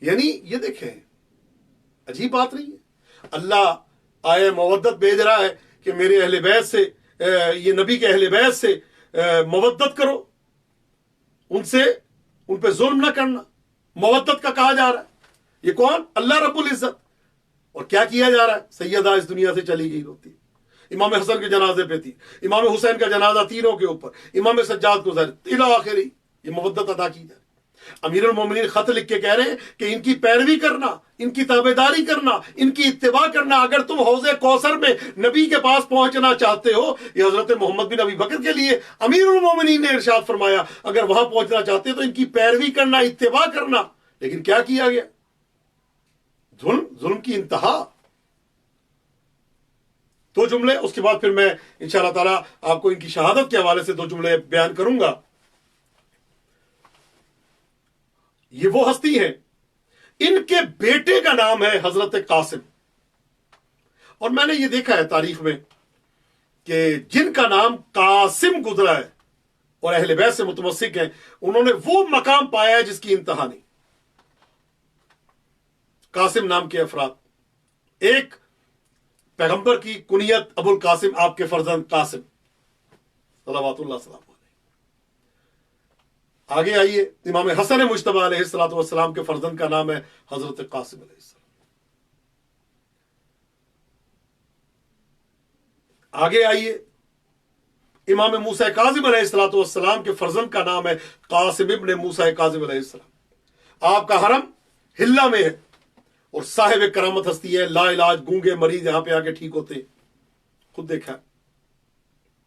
یعنی یہ دیکھیں عجیب بات نہیں ہے. اللہ آئے مودت بھیج رہا ہے کہ میرے اہل بیت سے، یہ نبی کے اہل بیت سے مودت کرو، ان پہ ظلم نہ کرنا. مودت کا کہا جا رہا ہے. یہ کون؟ اللہ رب العزت. اور کیا کیا جا رہا ہے؟ سیدہ اس دنیا سے چلی گئی ہوتی، امام حسن کے جنازے پہ تھی، امام حسین کا جنازہ تینوں کے اوپر، امام سجاد کو زہر الی آخری. یہ مودت ادا کی جائے. امیر المومنین خط لکھ کے کہہ رہے ہیں کہ ان کی پیروی کرنا، ان کی تابعداری کرنا، ان کی اتباع کرنا. اگر تم حوض کوثر میں نبی کے پاس پہنچنا چاہتے ہو، یہ حضرت محمد بن ابی بکر کے لیے امیر المومنین نے ارشاد فرمایا، اگر وہاں پہنچنا چاہتے ہو تو ان کی پیروی کرنا، اتباع کرنا. لیکن کیا کیا گیا؟ ظلم کی انتہا. دو جملے، اس کے بعد پھر میں انشاءاللہ تعالی آپ کو ان کی شہادت کے حوالے سے 2 جملے بیان کروں گا. یہ وہ ہستی ہیں، ان کے بیٹے کا نام ہے حضرت قاسم. اور میں نے یہ دیکھا ہے تاریخ میں کہ جن کا نام قاسم گزرا ہے اور اہل بیت سے متمسک ہیں، انہوں نے وہ مقام پایا ہے جس کی انتہا نہیں. قاسم نام کے افراد، ایک پیغمبر کی کنیت ابو القاسم، آپ کے فرزند قاسم صلوات اللہ وسلم. آگے آئیے، امام حسن مجتبی علیہ السلام کے فرزند کا نام ہے حضرت قاسم علیہ السلام. آگے آئیے، امام موسیٰ کاظم علیہ السلام کے فرزند کا نام ہے قاسم ابن موسیٰ کاظم علیہ السلام. آپ کا حرم ہلا میں ہے اور صاحب کرامت ہستی ہے. لا علاج گونگے مریض یہاں پہ آ کے ٹھیک ہوتے ہیں، خود دیکھا.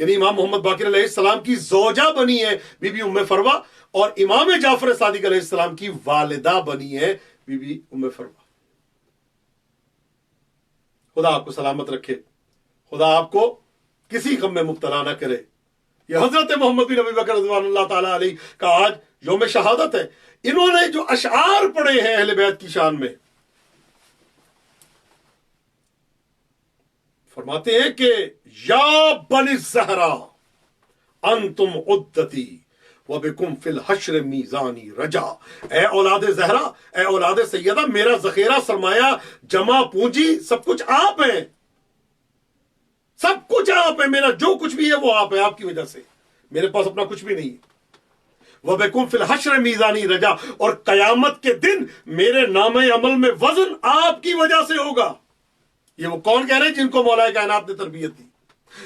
یعنی امام محمد باقر علیہ السلام کی زوجہ بنی ہے بی بی ام فروا، اور امام جعفر صادق علیہ السلام کی والدہ بنی ہے بی بی ام فروا۔ خدا آپ کو سلامت رکھے، خدا آپ کو کسی غم میں مبتلا نہ کرے۔ یہ حضرت محمد بن ابی بکر رضوان اللہ تعالیٰ علیہ کا آج یوم شہادت ہے۔ انہوں نے جو اشعار پڑھے ہیں اہل بیت کی شان میں، فرماتے ہیں کہ یا بنی الزہرا انتم عدتی وبکم فی الحشر میزانی رجا۔ اے اولاد زہرا، اے اولاد سیدہ، میرا ذخیرہ، سرمایہ، جمع پونجی، سب کچھ آپ ہیں، سب کچھ آپ ہیں، میرا جو کچھ بھی ہے وہ آپ ہے، آپ کی وجہ سے، میرے پاس اپنا کچھ بھی نہیں ہے۔ وَبِكُمْ فِي الْحَشْرِ مِيزَانِي رَجَا، اور قیامت کے دن میرے نام عمل میں وزن آپ کی وجہ سے ہوگا۔ یہ وہ کون کہہ رہے ہیں جن کو مولا کائنات نے تربیت دی؟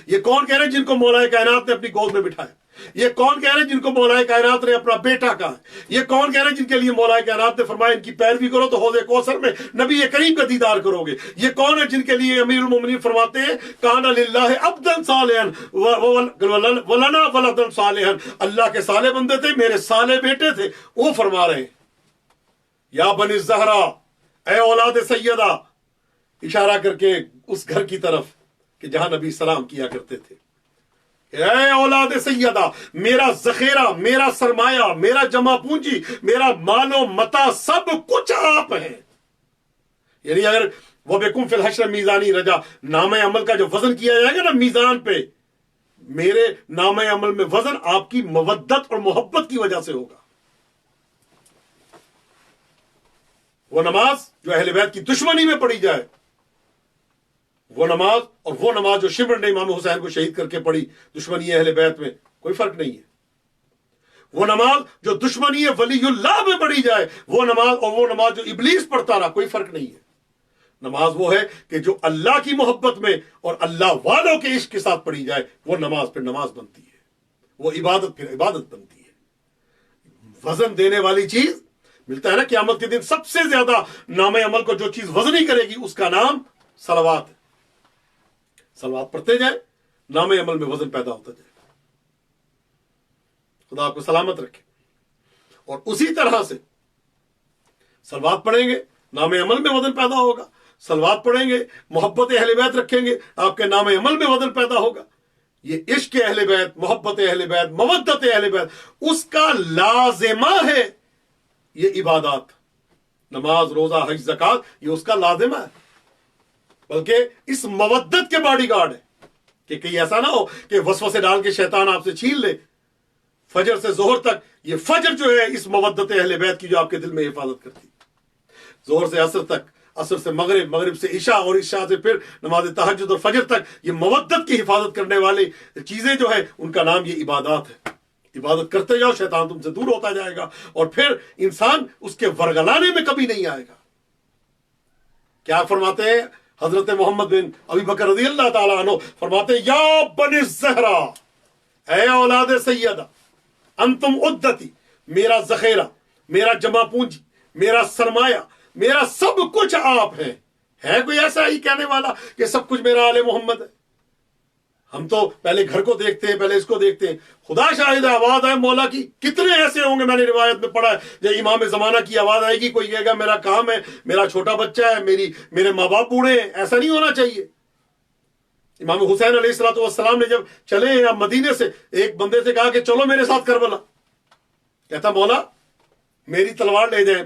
یہ کون کہہ رہے ہیں جن کو مولا کائنات نے اپنی گود میں بٹھایا؟ یہ کون کہہ رہے ہیں جن کو مولا کائنات نے اپنا بیٹا کہا؟ یہ کون کہہ رہے ہیں جن کے لیے مولا کائنات نے فرمایا ان کی پیروی کرو تو حوض کوثر میں نبی کریم کا دیدار کرو گے؟ یہ کون ہے جن کے لیے امیر المومنین فرماتے ہیں کان للہ عبدا صالحا ولنا ولدا صالحا، اللہ کے صالح بندے تھے، میرے صالح بیٹے تھے۔ وہ فرما رہے ہیں یا بنی الزہرا، اے اولاد سیدہ، اشارہ کر کے اس گھر کی طرف کہ جہاں نبی سلام کیا کرتے تھے، اے اولاد سیدہ، میرا ذخیرہ، میرا سرمایہ، میرا جمع پونجی، میرا مال و متا، سب کچھ آپ ہیں۔ یعنی اگر وَبِكُمْ فِي الْحَشْرِ مِيزَانِي رَجَا، نام عمل کا جو وزن کیا جائے گا نا میزان پہ، میرے نام عمل میں وزن آپ کی مودت اور محبت کی وجہ سے ہوگا۔ وہ نماز جو اہل بیت کی دشمنی میں پڑھی جائے، وہ نماز اور وہ نماز جو شبر نے امام حسین کو شہید کر کے پڑھی دشمنی اہل بیت میں، کوئی فرق نہیں ہے۔ وہ نماز جو دشمنی ولی اللہ میں پڑھی جائے، وہ نماز اور وہ نماز جو ابلیس پڑھتا رہا، کوئی فرق نہیں ہے۔ نماز وہ ہے کہ جو اللہ کی محبت میں اور اللہ والوں کے عشق کے ساتھ پڑھی جائے، وہ نماز پھر نماز بنتی ہے، وہ عبادت پھر عبادت بنتی ہے۔ وزن دینے والی چیز ملتا ہے نا قیامت کے دن، سب سے زیادہ نام عمل کو جو چیز وزنی کرے گی اس کا نام صلوات ہے۔ صلوات پڑھتے جائیں، نام عمل میں وزن پیدا ہوتا جائے۔ خدا آپ کو سلامت رکھے۔ اور اسی طرح سے صلوات پڑھیں گے، نام عمل میں وزن پیدا ہوگا۔ صلوات پڑھیں گے، محبت اہل بیت رکھیں گے، آپ کے نام عمل میں وزن پیدا ہوگا۔ یہ عشق اہل بیت، محبت اہل بیت، مودت اہل بیت، اس کا لازمہ ہے یہ عبادات، نماز، روزہ، حج، زکات، یہ اس کا لازمہ ہے، بلکہ اس مودت کے باڈی گارڈ ہے کہ کہیں ایسا نہ ہو کہ وسوسے ڈال کے شیطان آپ سے چھین لے۔ فجر سے ظہر تک یہ فجر جو ہے اس مودت اہل بیت کی جو آپ کے دل میں حفاظت کرتی، ظہر سے عصر تک، عصر سے مغرب، مغرب سے عشاء، اور عشاء سے پھر نماز تہجد اور فجر تک، یہ مودت کی حفاظت کرنے والی چیزیں جو ہے ان کا نام یہ عبادات ہے۔ عبادت کرتے جاؤ، شیطان تم سے دور ہوتا جائے گا، اور پھر انسان اس کے ورگلانے میں کبھی نہیں آئے گا۔ کیا فرماتے ہیں حضرت محمد بن ابی بکر رضی اللہ تعالیٰ عنہ؟ فرماتے ہیں یا بنی الزہرا، اے اولاد سیدہ، انتم عدتی، میرا ذخیرہ، میرا جمع پونجی، میرا سرمایہ، میرا سب کچھ آپ ہیں۔ ہے کوئی ایسا ہی کہنے والا کہ سب کچھ میرا آل محمد ہے؟ ہم تو پہلے گھر کو دیکھتے ہیں، پہلے اس کو دیکھتے ہیں۔ خدا شاہد ہے، آواز آئے مولا کی، کتنے ایسے ہوں گے، میں نے روایت میں پڑھا ہے، جب امام زمانہ کی آواز آئے گی، کوئی کہے گا میرا کام ہے، میرا چھوٹا بچہ ہے، میرے ماں باپ بوڑھے ہیں۔ ایسا نہیں ہونا چاہیے۔ امام حسین علیہ السلام نے جب چلے ہیں مدینے سے، ایک بندے سے کہا کہ چلو میرے ساتھ کربلا، کہتا مولا میری تلوار لے جائیں،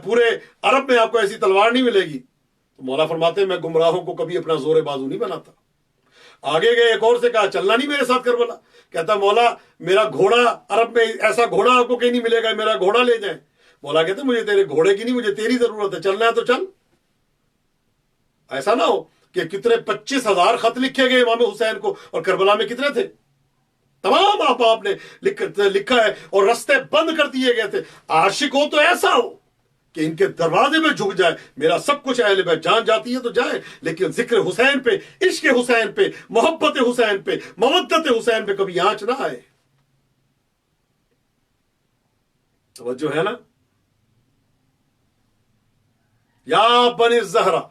پورے عرب میں آپ کو ایسی تلوار نہیں ملے گی۔ تو مولا فرماتے ہیں میں گمراہوں کو کبھی اپنا زور بازو نہیں بناتا۔ آگے گئے، ایک اور سے کہا چلنا نہیں میرے ساتھ کربلا، کہتا مولا میرا گھوڑا، عرب میں ایسا گھوڑا آپ کو کہیں نہیں ملے گا، میرا گھوڑا لے جائیں۔ مولا کہتے مجھے تیرے گھوڑے کی نہیں، مجھے تیری ضرورت ہے، چلنا ہے تو چل۔ ایسا نہ ہو کہ کتنے 25,000 خط لکھے گئے امام حسین کو، اور کربلا میں کتنے تھے؟ تمام آپ نے لکھا ہے، اور رستے بند کر دیے گئے تھے۔ عاشق ہو تو ایسا ہو کہ ان کے دروازے میں جھک جائے، میرا سب کچھ اہل بیت، جان جاتی ہے تو جائے، لیکن ذکر حسین پہ، عشق حسین پہ، محبت حسین پہ، مودت حسین پہ کبھی آنچ نہ آئے۔ توجہ ہے نا؟ یا بنی الزہرا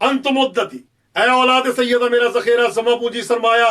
انتم عدتی، اے اولاد سیدہ، میرا ذخیرہ، جمع پونجی، سرمایہ،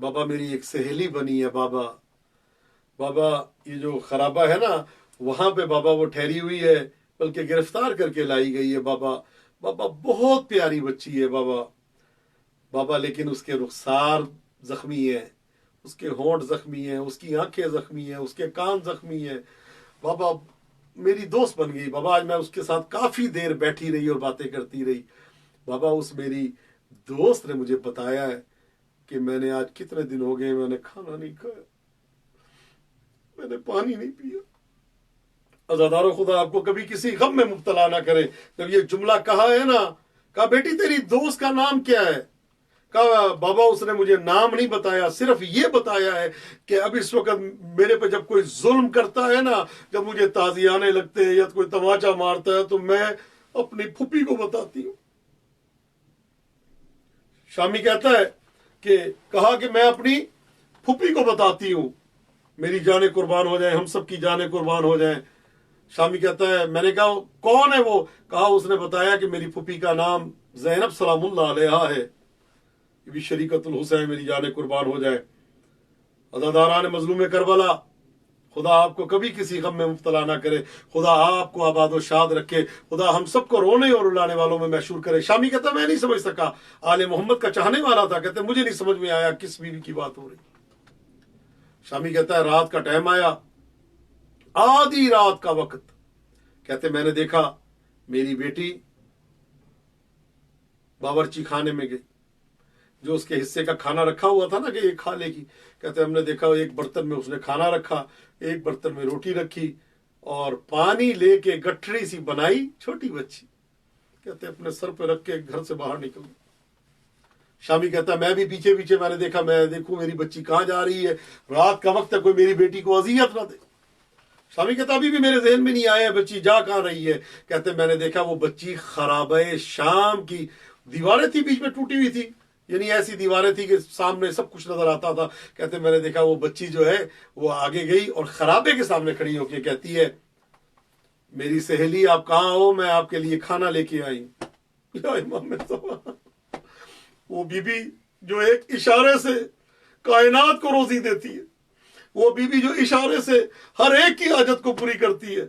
بابا میری ایک سہیلی بنی ہے بابا یہ جو خرابہ ہے نا وہاں پہ بابا وہ ٹھہری ہوئی ہے، بلکہ گرفتار کر کے لائی گئی ہے بابا بہت پیاری بچی ہے بابا لیکن اس کے رخسار زخمی ہے، اس کے ہونٹ زخمی ہیں، اس کی آنکھیں زخمی ہیں، اس کے کان زخمی ہیں بابا میری دوست بن گئی بابا، آج میں اس کے ساتھ کافی دیر بیٹھی رہی اور باتیں کرتی رہی بابا، اس میری دوست نے مجھے بتایا ہے کہ میں نے آج کتنے دن ہو گئے میں نے کھانا نہیں کھایا، میں نے پانی نہیں پیا۔ عزادارو خدا آپ کو کبھی کسی غم میں مبتلا نہ کرے۔ جب یہ جملہ کہا ہے نا، کہا بیٹی تیری دوست کا نام کیا ہے؟ کہا بابا اس نے مجھے نام نہیں بتایا، صرف یہ بتایا ہے کہ اب اس وقت میرے پہ جب کوئی ظلم کرتا ہے نا، جب مجھے تازیانے لگتے ہیں یا کوئی تماچا مارتا ہے تو میں اپنی پھوپھی کو بتاتی ہوں۔ شامی کہتا ہے کہ کہا کہ میں اپنی پھوپھی کو بتاتی ہوں، میری جانیں قربان ہو جائیں، ہم سب کی جانیں قربان ہو جائیں۔ شامی کہتا ہے میں نے کہا کون ہے وہ؟ کہا اس نے بتایا کہ میری پھوپھی کا نام زینب سلام اللہ علیہا ہے، یہ بھی شریکت الحسین، میری جانیں قربان ہو جائے۔ عزاداران مظلوم کربلا، خدا آپ کو کبھی کسی غم میں مبتلا نہ کرے، خدا آپ کو آباد و شاد رکھے، خدا ہم سب کو رونے اور رلانے والوں میں مشہور کرے۔ شامی کہتا میں نہیں سمجھ سکا، آل محمد کا چاہنے والا تھا، کہتے مجھے نہیں سمجھ میں آیا کس بیوی کی بات ہو رہی۔ شامی کہتا ہے رات کا ٹائم آیا، آدھی رات کا وقت، کہتے میں نے دیکھا میری بیٹی باورچی خانے میں گئی، جو اس کے حصے کا کھانا رکھا ہوا تھا نا کہ یہ کھا لے گی، کہتے ہم نے دیکھا ایک برتن میں اس نے کھانا رکھا، ایک برتن میں روٹی رکھی اور پانی لے کے گٹھڑی سی بنائی، چھوٹی بچی، کہتے اپنے سر پہ رکھ کے گھر سے باہر نکل گئی۔ شامی کہتا میں بھی پیچھے پیچھے میں نے دیکھا، میں دیکھوں میری بچی کہاں جا رہی ہے، رات کا وقت ہے، کوئی میری بیٹی کو اذیت نہ دے۔ شامی کہتا ابھی بھی میرے ذہن میں نہیں آیا بچی جا کہاں رہی ہے، کہتے میں نے دیکھا وہ بچی خرابہ شام کی دیواریں تھی بیچ میں ٹوٹی ہوئی تھی، یعنی ایسی دیواریں تھی کہ سامنے سب کچھ نظر آتا تھا، کہتے میں نے دیکھا وہ بچی جو ہے وہ آگے گئی اور خرابے کے سامنے کھڑی ہو کے کہتی ہے میری سہیلی آپ کہاں ہو، میں آپ کے لیے کھانا لے کے آئی۔ یا امام زمان، وہ بی بی جو ایک اشارے سے کائنات کو روزی دیتی ہے، وہ بی بی جو اشارے سے ہر ایک کی حاجت کو پوری کرتی ہے،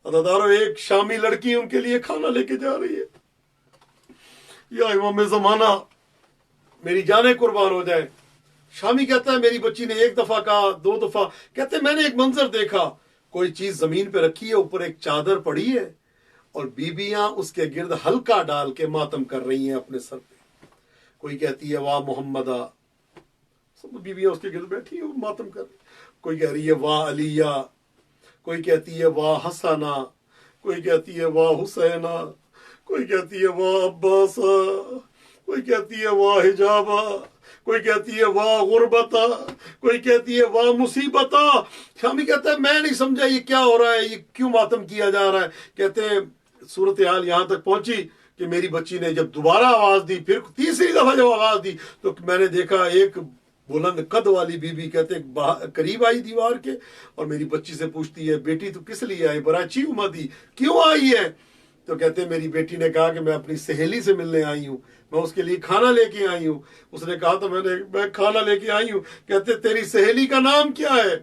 عزادارو ایک شامی لڑکی ان کے لیے کھانا لے کے جا رہی ہے۔ یا امام زمانہ میری جانیں قربان ہو جائے۔ شامی کہتا ہے میری بچی نے ایک دفعہ کہا، دو دفعہ، کہتے میں نے ایک منظر دیکھا، کوئی چیز زمین پہ رکھی ہے، اوپر ایک چادر پڑی ہے اور بیویاں اس کے گرد ہلکا ڈال کے ماتم کر رہی ہیں اپنے سر پہ۔ کوئی کہتی ہے واہ محمدہ، سب بیویاں اس کے گرد بیٹھی ہیں ماتم کر رہی ہیں۔ کوئی کہہ رہی ہے واہ علیہ، کوئی کہتی ہے واہ حسنہ، کوئی کہتی ہے واہ حسینہ، کوئی کہتی ہے واہ عباسہ، کوئی کہتی ہے واہ حجابہ، کوئی کہتی ہے واہ غربتہ، کوئی کہتی ہے واہ مصیبتہ۔ شامی کہتا ہے میں نہیں سمجھا یہ کیا ہو رہا ہے، یہ کیوں ماتم کیا جا رہا ہے۔ کہتے ہیں صورتحال یہاں تک پہنچی کہ میری بچی نے جب دوبارہ آواز دی، پھر تیسری دفعہ جب آواز دی تو میں نے دیکھا ایک بلند قد والی بی بی کہتے قریب آئی دیوار کے اور میری بچی سے پوچھتی ہے بیٹی تو کس لیے آئی، براچی امدی کیوں آئی ہے؟ تو کہتے میری بیٹی نے کہا کہ میں اپنی سہیلی سے ملنے آئی ہوں، میں اس کے لیے کھانا لے کے آئی ہوں۔ اس نے کہا تو میں کھانا لے کے آئی ہوں۔ کہتے تیری سہیلی کا نام کیا ہے؟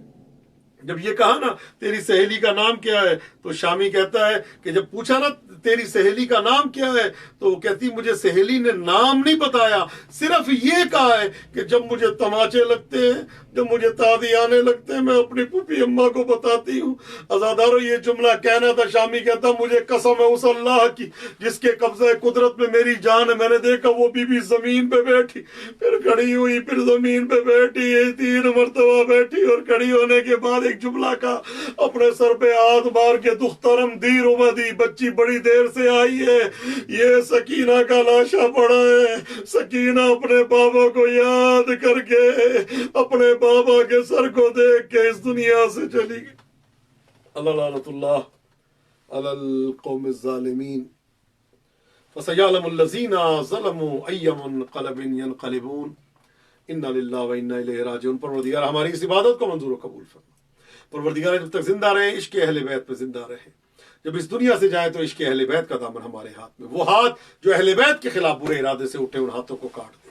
جب یہ کہا نا تیری سہیلی کا نام کیا ہے تو شامی کہتا ہے کہ جب پوچھا نا تیری سہیلی کا نام کیا ہے تو وہ کہتی مجھے سہیلی نے نام نہیں بتایا، صرف یہ کہا ہے کہ جب مجھے تماچے لگتے ہیں، جب مجھے تادی آنے لگتے ہیں، میں اپنی پھوپھی اماں کو بتاتی ہوں۔ عزادارو یہ جملہ کہنا تھا، شامی کہتا مجھے قسم ہے اس اللہ کی جس کے قبضہ قدرت میں میری جان ہے، میں نے دیکھا وہ بی بی زمین پہ بیٹھی، پھر کھڑی ہوئی، پھر زمین پہ بیٹھی، 3 مرتبہ بیٹھی اور کھڑی ہونے کے بعد ایک جملہ کا اپنے سر پہ ہاتھ مار کے دخترم دیر امدی، بچی بڑی دیر سے آئی ہے، یہ سکینہ کا لاشا پڑا ہے۔ سکینہ اپنے بابا کو یاد کر کے اپنے بابا کے سر کو دیکھ کے اس دنیا سے چلی گئی۔ اللہ لعنت اللہ علی القوم الظالمین، فسیعلم الذین ظلموا ای منقلب ینقلبون، انا للہ و انا الیہ راجعون۔ پروردگار ہماری اس عبادت کو منظور و قبول فرما۔ پروردگار جب تک زندہ رہیں عشق اہل بیت پہ زندہ رہیں، جب اس دنیا سے جائیں تو عشق اہل بیت کا دامن ہمارے ہاتھ میں، وہ ہاتھ جو اہل بیت کے خلاف برے ارادے سے اٹھے ان ہاتھوں کو کاٹ دے۔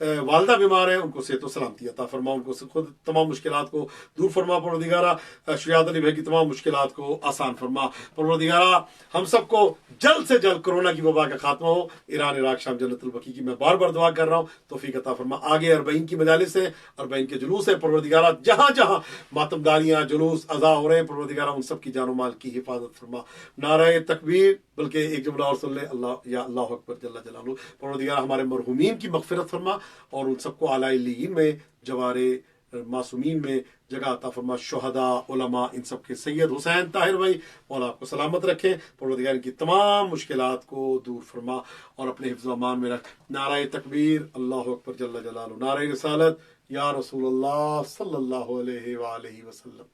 والدہ بیمار ہیں ان کو صحت و سلامتی عطا فرما، ان کو خود تمام مشکلات کو دور فرما پروردگارہ، شجاعت علی بھائی کی تمام مشکلات کو آسان فرما پروردگارہ، ہم سب کو جلد سے جلد کورونا کی وبا کا خاتمہ ہو، ایران عراق شام جنت البقیع کی میں بار بار دعا کر رہا ہوں، توفیق عطا فرما۔ آگے اربعین کی مجالس ہیں، اربعین کے جلوس ہیں پروردگارہ، جہاں جہاں ماتمداریاں جلوس اذا ہو رہے ہیں پروردگارہ ان سب کی جان و مال کی حفاظت فرما۔ نعرہ تکبیر، بلکہ ایک جملہ اور سن لے، اللہ یا اللہ اکبر جل جلالہ۔ پروردگارہ ہمارے مرحومین کی مغفرت فرما اور ان سب کو اعلیٰ علیین میں، جوارے معصومین میں جگہ عطا فرما۔ شہداء، علماء، ان سب کے سید حسین طاہر بھائی مولا آپ کو سلامت رکھیں، پروردگار ان کی تمام مشکلات کو دور فرما اور اپنے حفظ و امان میں رکھ۔ نعرہ تکبیر، اللہ اکبر جل جلالہ، نعرہ رسالت یا رسول اللہ صلی اللہ علیہ وآلہ وسلم،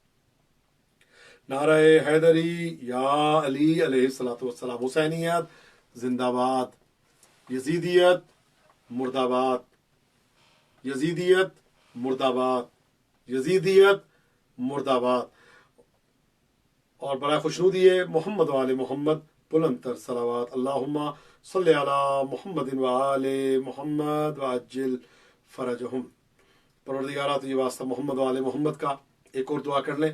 نعرہ حیدری یا علی علیہ الصلوۃ والسلام، حسینیت زندہ باد، یزیدیت مرد آباد، یزیدیت مرد آباد، یزیدیت مرد آباد۔ اور بڑا خوشنودی ہے محمد و آل محمد، بلند تر صلوات، اللہم صلی علی محمد و آل محمد وعجل فرجہم۔ پروردگارہ تجھے واسطہ محمد و آل محمد کا ایک اور دعا کر لیں۔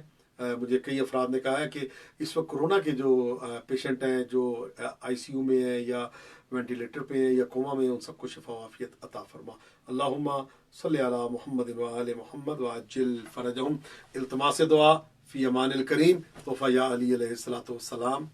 مجھے کئی افراد نے کہا ہے کہ اس وقت کرونا کے جو پیشنٹ ہیں، جو آئی سی یو میں ہیں یا وینٹیلیٹر پہ ہیں یا کوما میں ہیں، ان سب کو شفا و عافیت عطا فرما۔ اللہم صلی علی محمد و آل محمد وعجل فرجہم۔ التماس دعا فی امان الکریم، تحفہ یا علی علیہ الصلوۃ والسلام۔